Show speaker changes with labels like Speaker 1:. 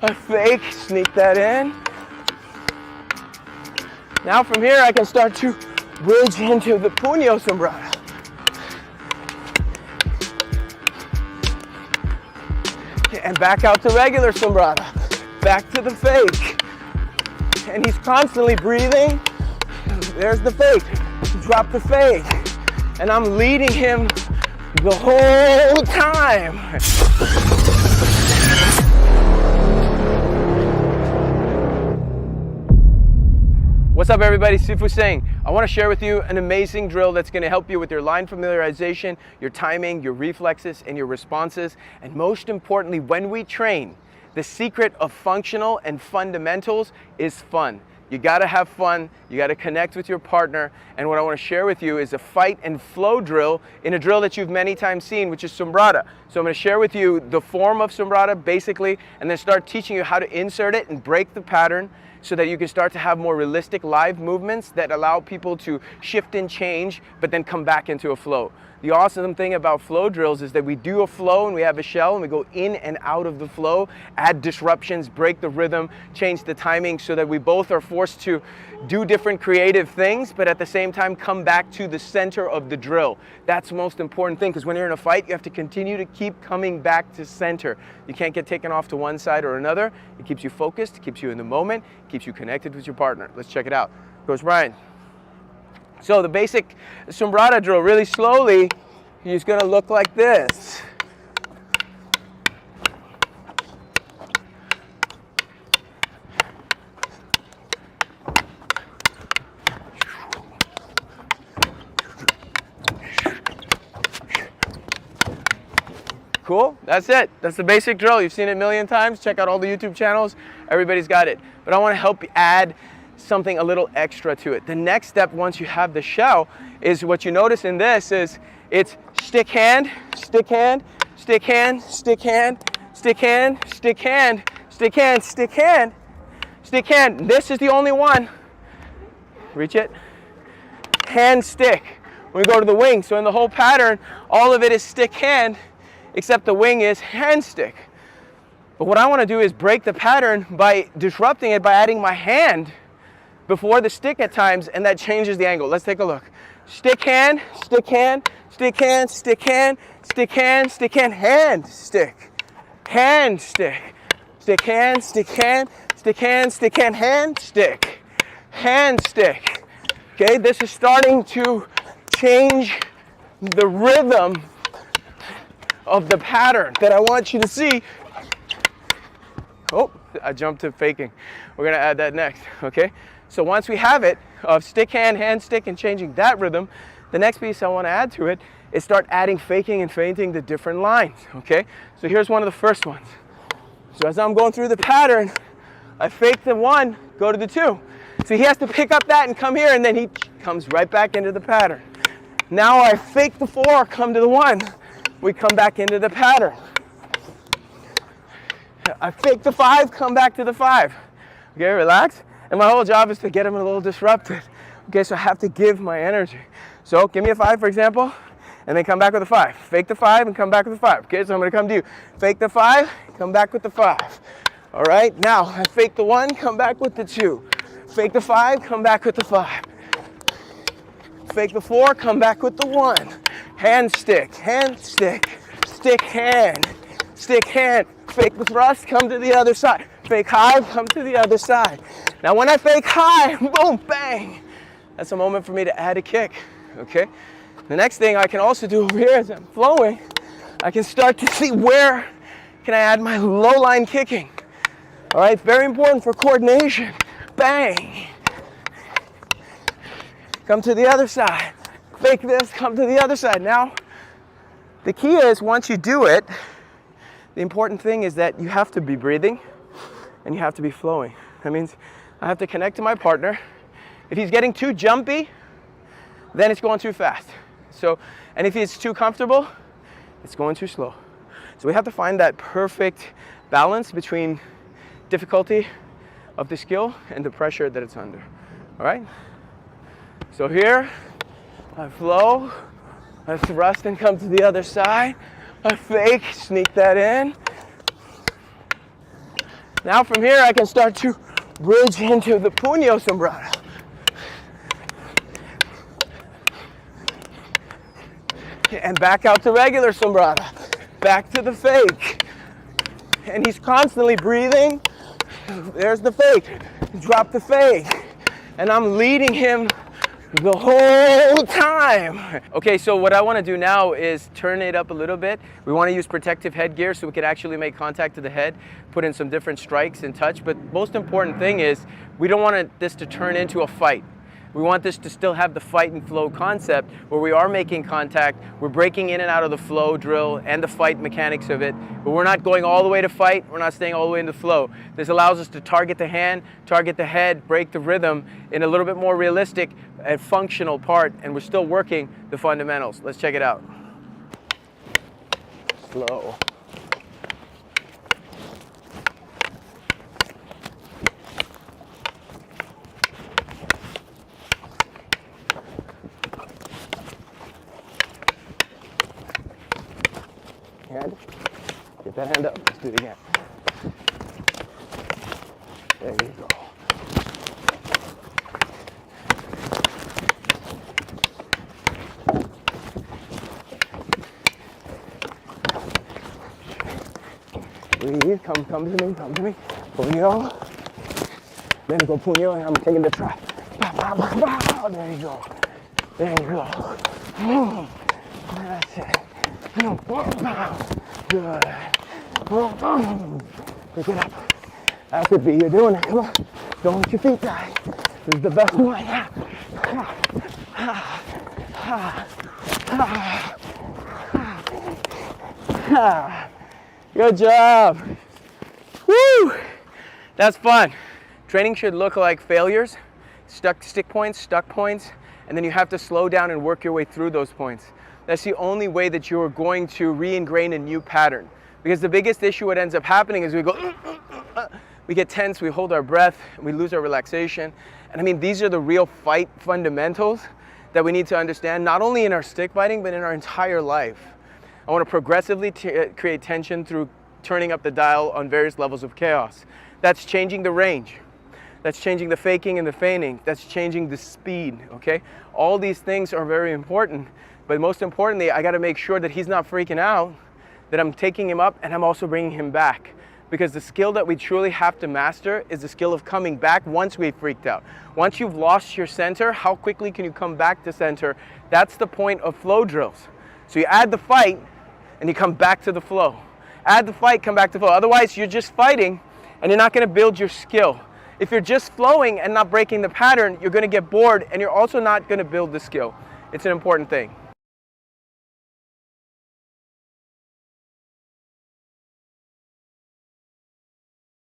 Speaker 1: I fake, sneak that in. Now from here I can start to bridge into the puño Sumbrada. And back out to regular Sumbrada. Back to the fake. And he's constantly breathing. There's the fake. Drop the fake. And I'm leading him the whole time. What's up everybody, Sifu Singh. I want to share with you an amazing drill that's going to help you with your line familiarization, your timing, your reflexes, and your responses. And most importantly, when we train, the secret of functional and fundamentals is fun. You gotta have fun, you gotta connect with your partner, and what I wanna share with you is a fight and flow drill in a drill that you've many times seen, which is Sumbrada. So I'm gonna share with you the form of Sumbrada basically, and then start teaching you how to insert it and break the pattern so that you can start to have more realistic live movements that allow people to shift and change, but then come back into a flow. The awesome thing about flow drills is that we do a flow and we have a shell and we go in and out of the flow, add disruptions, break the rhythm, change the timing so that we both are forced to do different creative things, but at the same time come back to the center of the drill. That's the most important thing, because when you're in a fight, you have to continue to keep coming back to center. You can't get taken off to one side or another. It keeps you focused, keeps you in the moment, keeps you connected with your partner. Let's check it out. Coach Brian. So the basic Sumbrada drill, really slowly, he's going to look like this. Cool, that's it. That's the basic drill. You've seen it a million times. Check out all the YouTube channels. Everybody's got it. But I want to help you add something a little extra to it. The next step once you have the shell is what you notice in this is it's stick hand, stick hand, stick hand, stick hand, stick hand, stick hand, stick hand, stick hand, stick hand. This is the only one. Reach it. Hand stick. When we go to the wing, so in the whole pattern, all of it is stick hand, except the wing is hand stick. But what I want to do is break the pattern by disrupting it by adding my hand before the stick at times, and that changes the angle. Let's take a look. Stick hand, stick hand, stick hand, stick hand, stick hand, stick hand, hand stick, hand stick, stick hand, stick hand, stick hand, stick hand, hand stick, hand stick. Okay, this is starting to change the rhythm of the pattern that I want you to see. Oh, I jumped to faking. We're gonna add that next, okay? So once we have it of stick hand, hand stick, and changing that rhythm, the next piece I want to add to it is start adding faking and feinting the different lines, okay? So here's one of the first ones. So as I'm going through the pattern, I fake the one, go to the two. So he has to pick up that and come here, and then he comes right back into the pattern. Now I fake the four, come to the one. We come back into the pattern. I fake the five, come back to the five. Okay, relax. And my whole job is to get him a little disrupted. Okay, so I have to give my energy. So give me a five, for example, and then come back with a five. Fake the five and come back with a five. Okay, so I'm gonna come to you. Fake the five, come back with the five. All right, now I fake the one, come back with the two. Fake the five, come back with the five. Fake the four, come back with the one. Hand stick, stick hand, stick hand. Fake the thrust, come to the other side. Fake high, come to the other side. Now when I fake high, boom, bang. That's a moment for me to add a kick, okay? The next thing I can also do over here as I'm flowing, I can start to see where can I add my low line kicking. All right, very important for coordination. Bang. Come to the other side. Fake this, come to the other side. Now, the key is once you do it, the important thing is that you have to be breathing and you have to be flowing. That means I have to connect to my partner. If he's getting too jumpy, then it's going too fast. So, and if he's too comfortable, it's going too slow. So we have to find that perfect balance between difficulty of the skill and the pressure that it's under. All right? So here, I flow, I thrust and come to the other side. I fake, sneak that in. Now from here, I can start to bridge into the puño Sumbrada. And back out to regular Sumbrada. Back to the fake. And he's constantly breathing. There's the fake. Drop the fake. And I'm leading him the whole time. Okay, so what I want to do now is turn it up a little bit. We want to use protective headgear so we can actually make contact to the head, put in some different strikes and touch. But most important thing is we don't want this to turn into a fight. We want this to still have the fight and flow concept where we are making contact, we're breaking in and out of the flow drill and the fight mechanics of it, but we're not going all the way to fight, we're not staying all the way in the flow. This allows us to target the hand, target the head, break the rhythm in a little bit more realistic and functional part, and we're still working the fundamentals. Let's check it out. Slow. Hand. Get that hand up. Let's do it again. There you go. Breathe. Come to me. Come to me. Puño. Then go puño, and I'm taking the trap. There you go. There you go. That's it. Good. Pick it up. That's it, B. You're doing it. Come on. Don't let your feet die. This is the best one. Good job. Woo! That's fun. Training should look like failures, stick points, stuck points, and then you have to slow down and work your way through those points. That's the only way that you're going to re-ingrain a new pattern. Because the biggest issue what ends up happening is we go, we get tense, we hold our breath, we lose our relaxation. And I mean, these are the real fight fundamentals that we need to understand, not only in our stick fighting, but in our entire life. I want to progressively create tension through turning up the dial on various levels of chaos. That's changing the range. That's changing the faking and the feigning. That's changing the speed, okay? All these things are very important. But most importantly, I got to make sure that he's not freaking out, that I'm taking him up and I'm also bringing him back. Because the skill that we truly have to master is the skill of coming back once we've freaked out. Once you've lost your center, how quickly can you come back to center? That's the point of flow drills. So you add the fight and you come back to the flow. Add the fight, come back to flow. Otherwise, you're just fighting and you're not going to build your skill. If you're just flowing and not breaking the pattern, you're going to get bored and you're also not going to build the skill. It's an important thing.